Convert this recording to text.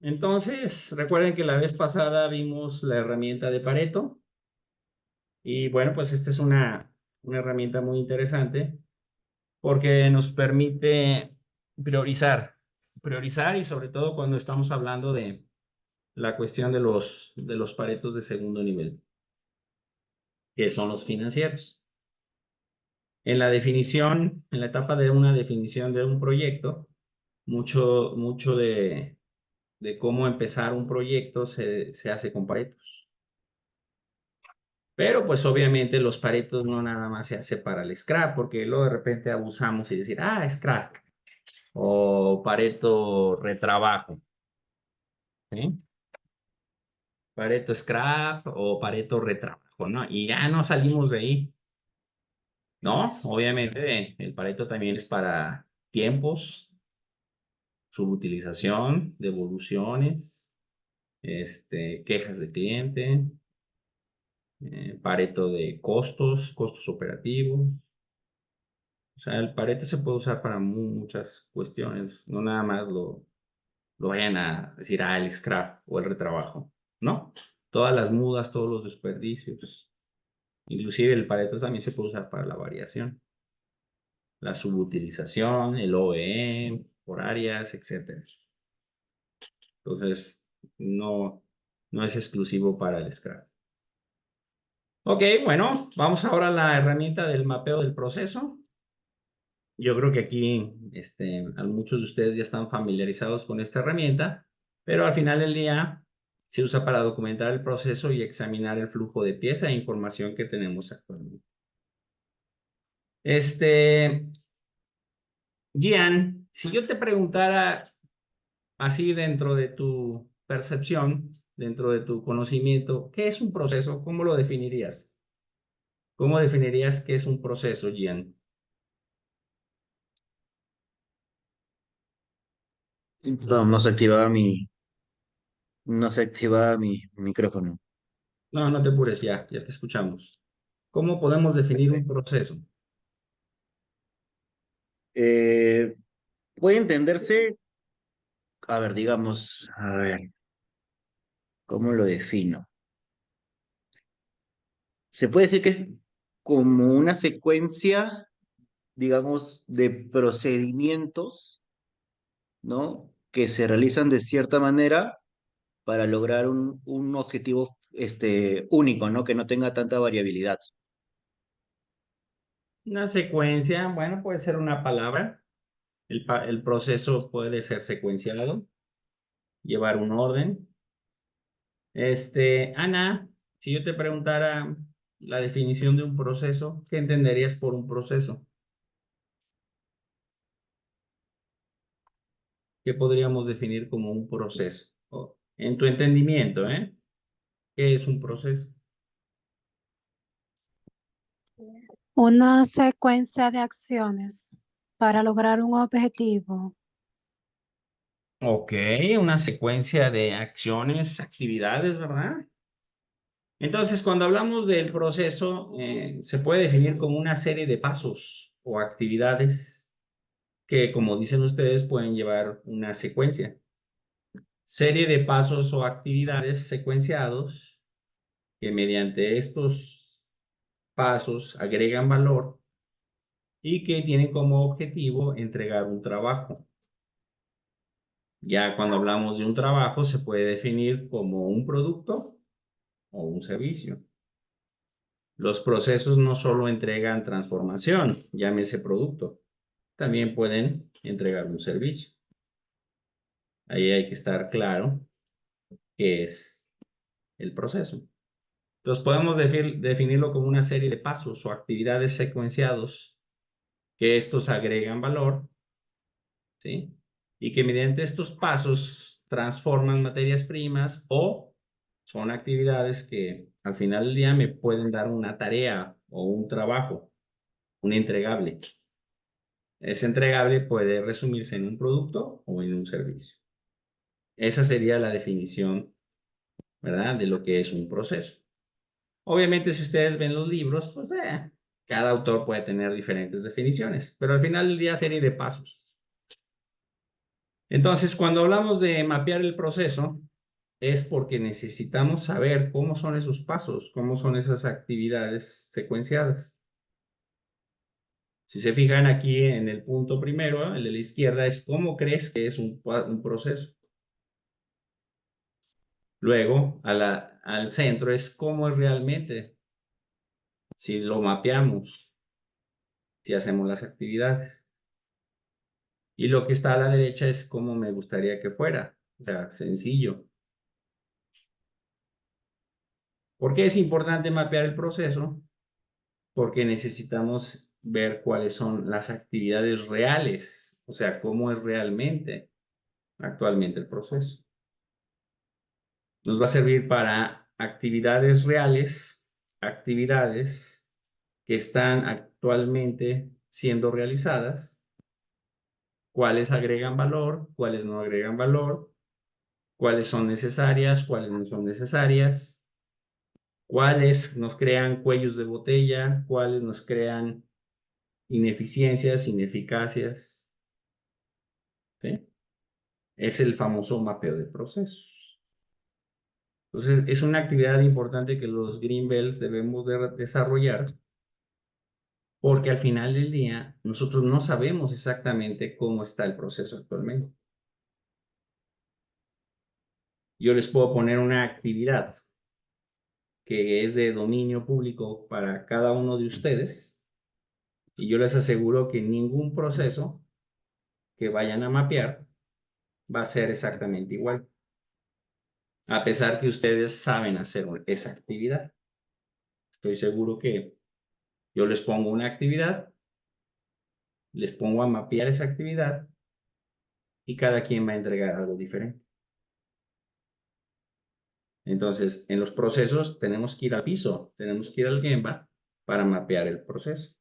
Entonces, recuerden que la vez pasada vimos la herramienta de Pareto. Y bueno, pues esta es una herramienta muy interesante porque nos permite priorizar y sobre todo cuando estamos hablando de la cuestión de los Paretos de segundo nivel, que son los financieros. En la definición, en la etapa de una definición de un proyecto, mucho de cómo empezar un proyecto se hace con Paretos. Pero pues obviamente los Paretos no nada más se hace para el scrap, porque luego de repente abusamos y decir, scrap o Pareto retrabajo, ¿sí? Pareto scrap o Pareto retrabajo, ¿no? Y ya no salimos de ahí, ¿no? Obviamente el Pareto también es para tiempos, subutilización, devoluciones, quejas de cliente, Pareto de costos operativos. O sea, el Pareto se puede usar para muchas cuestiones, no nada más lo vayan a decir, el scrap o el retrabajo, ¿no? Todas las mudas, todos los desperdicios, inclusive el Pareto también se puede usar para la variación, la subutilización, el OEM, por áreas, etc. Entonces, no es exclusivo para el scrap. Ok, bueno, vamos ahora a la herramienta del mapeo del proceso. Yo creo que aquí muchos de ustedes ya están familiarizados con esta herramienta, pero al final del día se usa para documentar el proceso y examinar el flujo de pieza e información que tenemos actualmente. Gian, si yo te preguntara así dentro de tu percepción, dentro de tu conocimiento, ¿qué es un proceso? ¿Cómo lo definirías? ¿Cómo definirías qué es un proceso, Gian? No, no se activaba mi micrófono. No te apures, ya te escuchamos. ¿Cómo podemos definir un proceso? Eh, Puede entenderse, a ver, digamos, a ver, ¿cómo lo defino? Se puede decir que es como una secuencia, digamos, de procedimientos, ¿no? Que se realizan de cierta manera para lograr un objetivo, único, ¿no? Que no tenga tanta variabilidad. Una secuencia, bueno, puede ser una palabra. El proceso puede ser secuenciado, llevar un orden. Ana, si yo te preguntara la definición de un proceso, ¿qué entenderías por un proceso? ¿Qué podríamos definir como un proceso? En tu entendimiento, ¿eh? ¿Qué es un proceso? Una secuencia de acciones para lograr un objetivo. Ok, una secuencia de acciones, actividades, ¿verdad? Entonces, cuando hablamos del proceso, se puede definir como una serie de pasos o actividades que, como dicen ustedes, pueden llevar una secuencia. Serie de pasos o actividades secuenciados que mediante estos pasos agregan valor y que tienen como objetivo entregar un trabajo. Ya cuando hablamos de un trabajo, se puede definir como un producto o un servicio. Los procesos no solo entregan transformación, llámese producto, también pueden entregar un servicio. Ahí hay que estar claro qué es el proceso. Entonces podemos definirlo como una serie de pasos o actividades secuenciados que estos agregan valor, ¿sí? Y que mediante estos pasos transforman materias primas o son actividades que al final del día me pueden dar una tarea o un trabajo, un entregable. Ese entregable puede resumirse en un producto o en un servicio. Esa sería la definición, ¿verdad? De lo que es un proceso. Obviamente, si ustedes ven los libros, pues cada autor puede tener diferentes definiciones, pero al final del día, serie de pasos. Entonces, cuando hablamos de mapear el proceso, es porque necesitamos saber cómo son esos pasos, cómo son esas actividades secuenciadas. Si se fijan aquí en el punto primero, el de la izquierda, es cómo crees que es un proceso. Luego, al centro es cómo es realmente, si lo mapeamos, si hacemos las actividades. Y lo que está a la derecha es cómo me gustaría que fuera, o sea, sencillo. ¿Por qué es importante mapear el proceso? Porque necesitamos ver cuáles son las actividades reales, o sea, cómo es realmente actualmente el proceso. Nos va a servir para actividades reales, actividades que están actualmente siendo realizadas, cuáles agregan valor, cuáles no agregan valor, cuáles son necesarias, cuáles no son necesarias, cuáles nos crean cuellos de botella, cuáles nos crean ineficiencias, ineficacias. ¿Sí? Es el famoso mapeo de procesos. Entonces, es una actividad importante que los Green Belts debemos de desarrollar porque al final del día nosotros no sabemos exactamente cómo está el proceso actualmente. Yo les puedo poner una actividad que es de dominio público para cada uno de ustedes y yo les aseguro que ningún proceso que vayan a mapear va a ser exactamente igual, a pesar que ustedes saben hacer esa actividad. Estoy seguro que yo les pongo una actividad, les pongo a mapear esa actividad y cada quien va a entregar algo diferente. Entonces, en los procesos tenemos que ir al piso, tenemos que ir al Gemba para mapear el proceso.